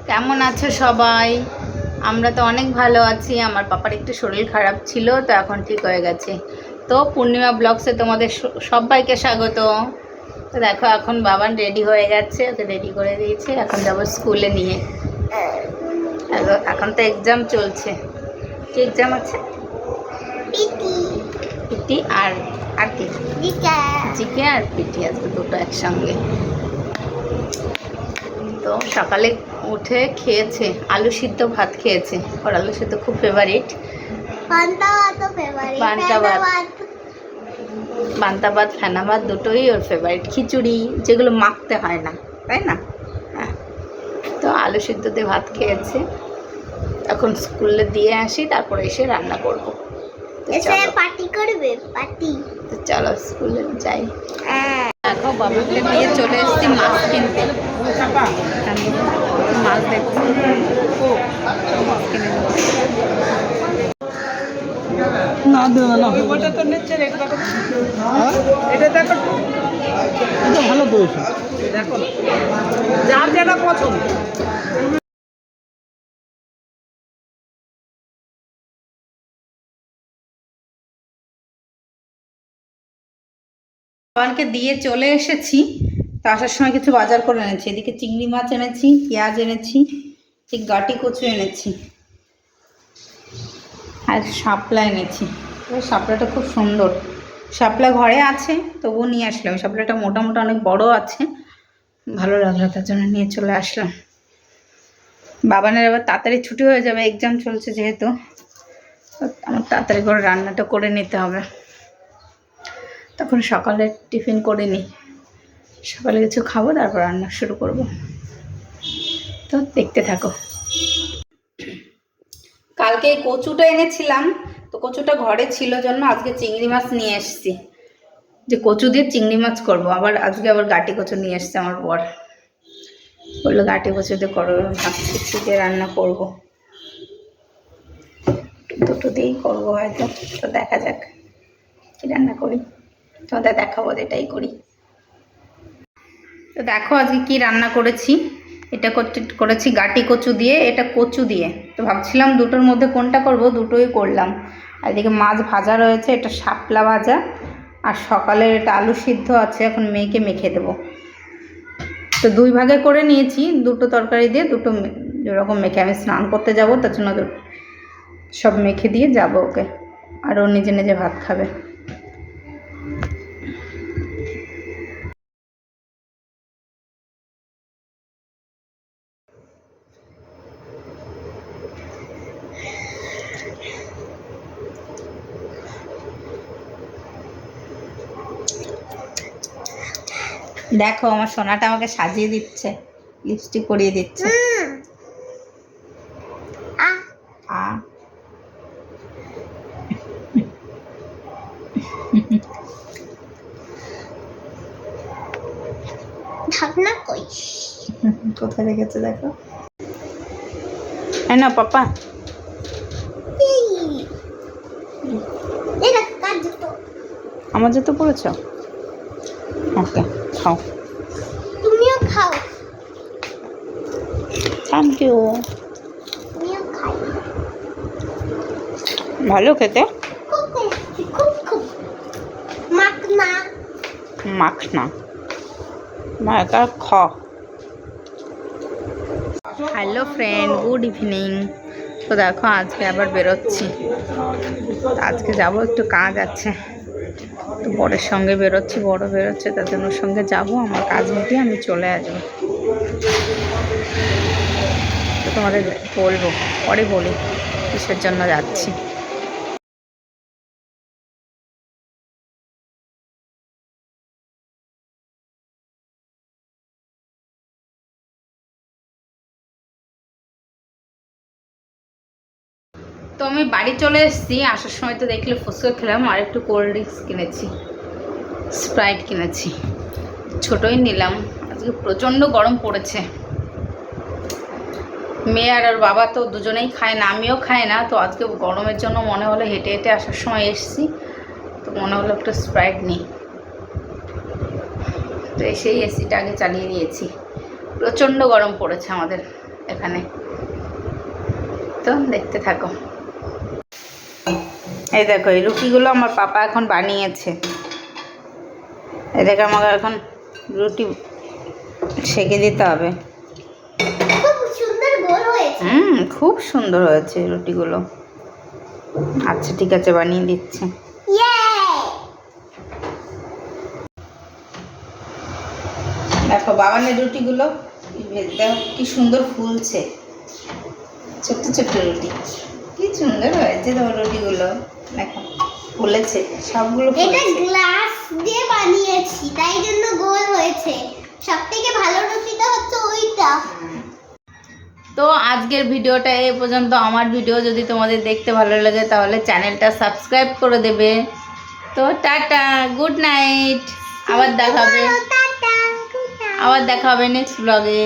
কেমন আছো সবাই? আমরা তো অনেক ভালো আছি। আমার পাপার একটু শরীর খারাপ ছিল, তো এখন ঠিক হয়ে গেছে। তো পূর্ণিমা ব্লগসে তোমাদের সবাইকে স্বাগত। তো দেখো এখন বাবান রেডি হয়ে গেছে, ওকে রেডি করে দিয়েছে, এখন যাবো স্কুলে নিয়ে। এখন তো এক্সাম চলছে। কি এক্সাম আছে? পিটি আর আর কি জিকে আর পিটি, আজকে দুটো একসঙ্গে। তো সকালে উঠে খেয়েছে আলু সিদ্ধ ভাত খেয়েছে, ওর আলু সিদ্ধ খুব ফেভারিট। পান্তা ভাত ফেনা ভাত দুটোই ওর ফেভারিট। খিচুড়ি যেগুলো মাখতে হয় না, তাই না? হ্যাঁ, তো আলু সিদ্ধ দিয়ে ভাত খেয়েছে। এখন স্কুলে দিয়ে আসি, তারপরে এসে রান্না করবো। পার্টি করবে, পার্টি। তো চলো স্কুলে যাই। দেখো বাবাকে নিয়ে চলে এসেছি মাছ কিনতে। মাছ দেখছি, না দেবে না, ওইটা তো নিচ্ছে, এটা দেখো, এটা দেখো, এটা ভালো তো, দেখো যার যেটা পছন্দ। বাবাকে দিয়ে চলে এসেছি। তো আসার সময় কিছু বাজার করে এনেছি। এদিকে চিংড়ি মাছ এনেছি, পেঁয়াজ এনেছি, ঠিক গাটি কচু এনেছি, আর শাপলা এনেছি। শাপলাটা খুব সুন্দর। শাপলা ঘরে আছে, তবুও নিয়ে আসলাম। শাপলাটা মোটামুটি অনেক বড় আছে, ভালো লাগলো, তার জন্য নিয়ে চলে আসলাম। বাবানের আবার তাড়াতাড়ি ছুটি হয়ে যাবে, এক্সাম চলছে যেহেতু, আমার তাড়াতাড়ি করে রান্নাটা করে নিতে হবে। তখন সকালে টিফিন করে নিই, সকালে কিছু খাবো, তারপর রান্না শুরু করব। তো দেখতে থাকো। কালকে কচুটা এনেছিলাম, তো কচুটা ঘরে ছিল জন্য আজকে চিংড়ি মাছ নিয়ে এসেছি, যে কচু দিয়ে চিংড়ি মাছ করবো। আজকে আবার গাটি কচু নিয়ে এসছে আমার বর, বললো গাটি কচু দিয়ে করো। ভাবছি চিকে রান্না করবো, দুটো দিয়েই করবো হয়তো। তো দেখা যাক কি রান্না করি, তোমাদের দেখাবো, এটাই করি। তো দেখো আজকে কি রান্না করেছি। এটা করেছি গাটি কচু দিয়ে, এটা কচু দিয়ে। তো ভাবছিলাম দুটোর মধ্যে কোনটা করব, দুটোই করলাম। আর এদিকে মাছ ভাজা রয়েছে, এটা শাপলা ভাজা, আর সকালের এটা আলু সিদ্ধ আছে, এখন মেয়েকে মেখে দেবো। তো দুই ভাগে করে নিয়েছি, দুটো তরকারি দিয়ে দুটো যেরকম মেখে। আমি স্নান করতে যাব, তার জন্য সব মেখে দিয়ে যাব ওকে, আর ও নিজে নিজে ভাত খাবে। দেখো আমার সোনাটা আমাকে সাজিয়ে দিচ্ছে, লিপস্টিক পরিয়ে দিচ্ছে। ঢাকনা কই? কোথায় রেখেছে দেখো। না পাপা, আমার জুতো পড়েছ, ওকে খাও। তুমিও খাও। Thank you. তুমিও খাও। ভালো খেতে, খুব মাখনা মাখনা মাখা খ। Hello friend, good evening. তো দেখো আজকে আবার বেরোচ্ছি। আজকে যাব, একটু কাজ আছে, তো বরের সঙ্গে বেরোচ্ছি, বড় বেরোচ্ছে, তার জন্য ওর সঙ্গে যাবো। আমার কাজ মিটিয়ে আমি চলে আসবো। তো তোমাদের বলবো, পরে বলি কিসের জন্য যাচ্ছি। তো আমি বাড়ি চলে এসেছি। আসার সময় তো দেখলে ফুচকা খেলাম, আর একটু কোল্ড ড্রিঙ্কস কিনেছি, স্প্রাইট কিনেছি, ছোটোই নিলাম। আজকে প্রচণ্ড গরম পড়েছে। মেয়ে আর ওর বাবা তো দুজনেই খায় না, আমিও খাই না। তো আজকে গরমের জন্য মনে হলো, হেঁটে হেঁটে আসার সময় এসেছি, তো মনে হলো একটু স্প্রাইট নিই। তো এসেই এসিটা আগে চালিয়ে দিয়েছি, প্রচণ্ড গরম পড়েছে আমাদের। এখানে। তো দেখতে থাকো। এই দেখো এই রুটিগুলো আমার পাপা এখন বানিয়েছে। এটাকে আমাকে এখন রুটি সেঁকে দিতে হবে। খুব সুন্দর গোল হয়েছে। খুব সুন্দর হয়েছে রুটিগুলো। আচ্ছা ঠিক আছে, বানিয়ে দিচ্ছি। ইয়ে দেখো বাবানের রুটিগুলো দেখো কি সুন্দর ফুলছে, ছোট্ট ছোট্ট রুটি, কি সুন্দর হয়েছে তোমার রুটিগুলো। দেখো ফুলেছে, সবগুলো এটা ফুলেছে। গ্লাস দিয়ে বানিয়েছি তাই জন্য গোল হয়েছে। সবথেকে ভালো রুটিটা হচ্ছে ওইটা। তো আজকের ভিডিওটা এই পর্যন্ত। আমার ভিডিও যদি তোমাদের দেখতে ভালো লাগে তাহলে চ্যানেলটা সাবস্ক্রাইব করে দেবে। তো টাটা, গুড নাইট। আবার দেখা হবে, টাটা। আবার দেখা হবে নেক্সট ব্লগে।